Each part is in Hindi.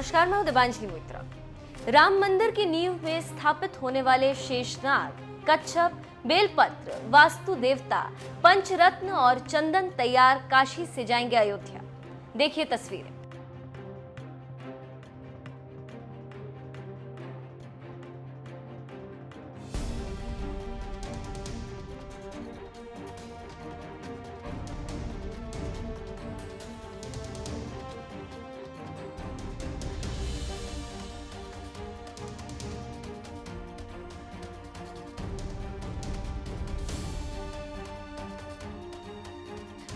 नमस्कार, मैं हूं दिबांजलि मोइत्रा। राम मंदिर की नींव में स्थापित होने वाले शेषनाग, कच्छप, बेलपत्र, वास्तु देवता, पंचरत्न और चंदन तैयार काशी से जाएंगे अयोध्या। देखिए तस्वीरें।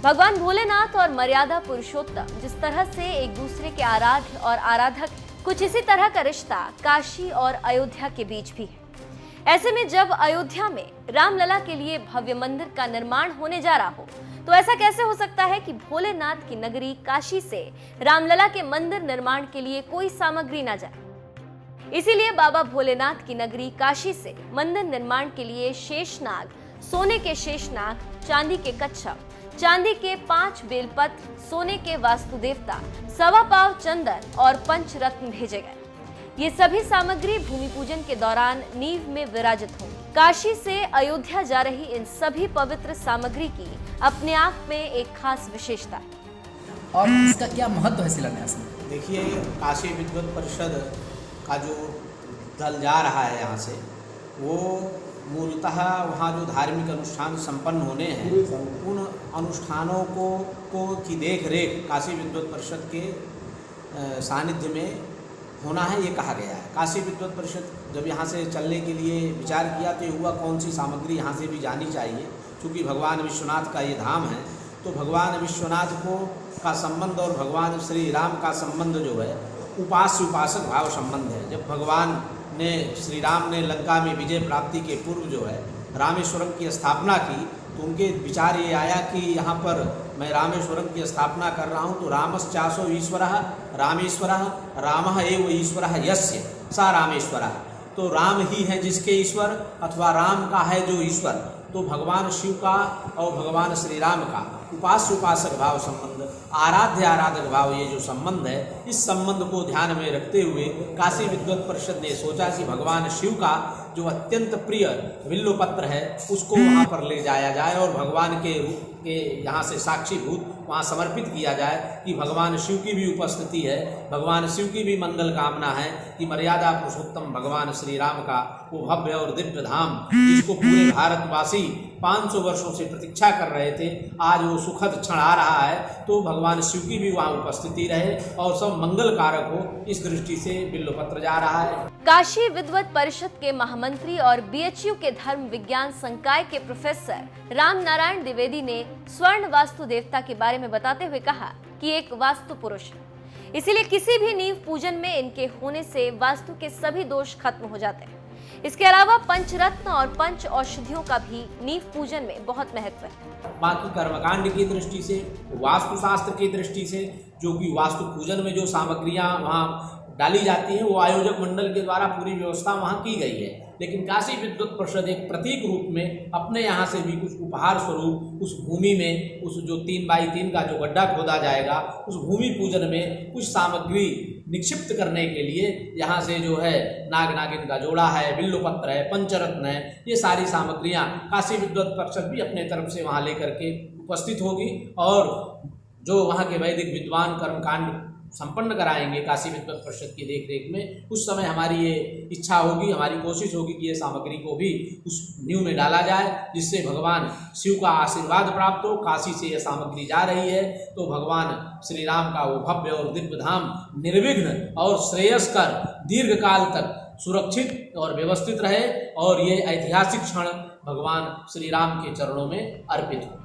भगवान भोलेनाथ और मर्यादा पुरुषोत्तम जिस तरह से एक दूसरे के आराध्य और आराधक, कुछ इसी तरह का रिश्ता काशी और अयोध्या के बीच भी है। ऐसे में जब अयोध्या में रामलला के लिए भव्य मंदिर का निर्माण होने जा रहा हो, तो ऐसा कैसे हो सकता है कि भोलेनाथ की नगरी काशी से रामलला के मंदिर निर्माण के लिए कोई सामग्री ना जाए। इसीलिए बाबा भोलेनाथ की नगरी काशी से मंदिर निर्माण के लिए शेषनाग, सोने के शेषनाग, चांदी के कच्छप, चांदी के 5 बेलपत्र, सोने के वास्तु देवता, 1.25 पाव चंदन और पंचरत्न भेजे गए। ये सभी सामग्री भूमि पूजन के दौरान नींव में विराजित होंगी। काशी से अयोध्या जा रही इन सभी पवित्र सामग्री की अपने आप में एक खास विशेषता है। और इसका क्या महत्व है शिलान्यास में? देखिए, काशी विद्वत परिषद का जो दल जा रहा है यहाँ से, वो मूलतः वहाँ जो धार्मिक अनुष्ठान संपन्न होने हैं, उन अनुष्ठानों की देख रेख काशी विद्वत परिषद के सानिध्य में होना है, ये कहा गया है। काशी विद्वत परिषद जब यहाँ से चलने के लिए विचार किया तो ये हुआ कौन सी सामग्री यहाँ से भी जानी चाहिए। क्योंकि भगवान विश्वनाथ का ये धाम है, तो भगवान विश्वनाथ का संबंध और भगवान श्री राम का संबंध जो है उपास्य उपासक भाव संबंध है। जब भगवान ने श्री राम ने लंका में विजय प्राप्ति के पूर्व जो है रामेश्वरम की स्थापना की, तो उनके विचार ये आया कि यहाँ पर मैं रामेश्वरम की स्थापना कर रहा हूँ, तो रामश्चासो ईश्वरः रामेश्वरः रामः एव ईश्वरः यस्य सा रामेश्वरः। तो राम ही है जिसके ईश्वर, अथवा राम का है जो ईश्वर। तो भगवान शिव का और भगवान श्री राम का उपास्य उपासक भाव संबंध, आराध्य आराधक भाव, ये जो संबंध है, इस संबंध को ध्यान में रखते हुए काशी विद्वत परिषद ने सोचा कि भगवान शिव का जो अत्यंत प्रिय बिल्वपत्र है उसको वहाँ पर ले जाया जाए और भगवान के रूप के यहाँ से साक्षीभूत वहाँ समर्पित किया जाए कि भगवान शिव की भी उपस्थिति है, भगवान शिव की भी मंगल कामना है कि मर्यादा पुरुषोत्तम भगवान श्री राम का वो भव्य और दिव्य धाम, जिसको पूरे भारतवासी 500 वर्षों से प्रतीक्षा कर रहे थे, आज वो सुखद क्षण आ रहा है। तो भगवान शिव की भी वहाँ उपस्थिति रहे और सब मंगल कारक हो, इस दृष्टि से बिल्वपत्र जा रहा है। काशी विद्वत परिषद के महामंत्री और बीएचयू के धर्म विज्ञान संकाय के प्रोफेसर राम नारायण द्विवेदी ने स्वर्ण वास्तु देवता के बारे में बताते हुए कहा कि एक वास्तु पुरुष है, इसीलिए किसी भी नींव पूजन में इनके होने से वास्तु के सभी दोष खत्म हो जाते हैं। इसके अलावा पंचरत्न और पंच औषधियों का भी नींव पूजन में बहुत महत्व है। बाकी कर्मकांड की दृष्टि से, वास्तुशास्त्र की दृष्टि से, जो कि वास्तु पूजन में जो सामग्रियां वहाँ डाली जाती हैं, वो आयोजक मंडल के द्वारा पूरी व्यवस्था वहाँ की गई है। लेकिन काशी विद्वत परिषद एक प्रतीक रूप में अपने यहाँ से भी कुछ उपहार स्वरूप उस भूमि में, उस जो 3x3 का जो गड्ढा खोदा जाएगा, उस भूमि पूजन में कुछ सामग्री निक्षिप्त करने के लिए यहाँ से जो है नाग नागिन का जोड़ा है, बिल्वपत्र है, पंचरत्न है, ये सारी सामग्रियाँ काशी विद्वत परिषद भी अपने तरफ से वहाँ लेकर के उपस्थित होगी और जो वहाँ के वैदिक विद्वान कर्मकांड संपन्न कराएंगे काशी विद्वत परिषद की देखरेख में, उस समय हमारी ये इच्छा होगी, हमारी कोशिश होगी कि ये सामग्री को भी उस नींव में डाला जाए, जिससे भगवान शिव का आशीर्वाद प्राप्त हो। काशी से यह सामग्री जा रही है तो भगवान श्री राम का वो भव्य और दिव्य धाम निर्विघ्न और श्रेयस्कर दीर्घ काल तक सुरक्षित और व्यवस्थित रहे और ये ऐतिहासिक क्षण भगवान श्री राम के चरणों में अर्पित हो।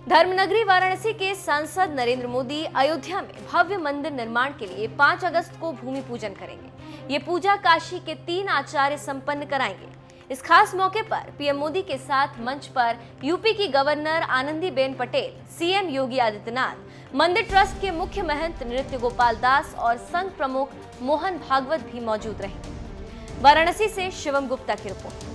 धर्मनगरी वाराणसी के सांसद नरेंद्र मोदी अयोध्या में भव्य मंदिर निर्माण के लिए 5 अगस्त को भूमि पूजन करेंगे। ये पूजा काशी के 3 आचार्य संपन्न कराएंगे। इस खास मौके पर पीएम मोदी के साथ मंच पर यूपी की गवर्नर आनंदीबेन पटेल, सीएम योगी आदित्यनाथ, मंदिर ट्रस्ट के मुख्य महंत नृत्य गोपाल दास और संघ प्रमुख मोहन भागवत भी मौजूद रहेंगे। वाराणसी से शिवम गुप्ता की रिपोर्ट।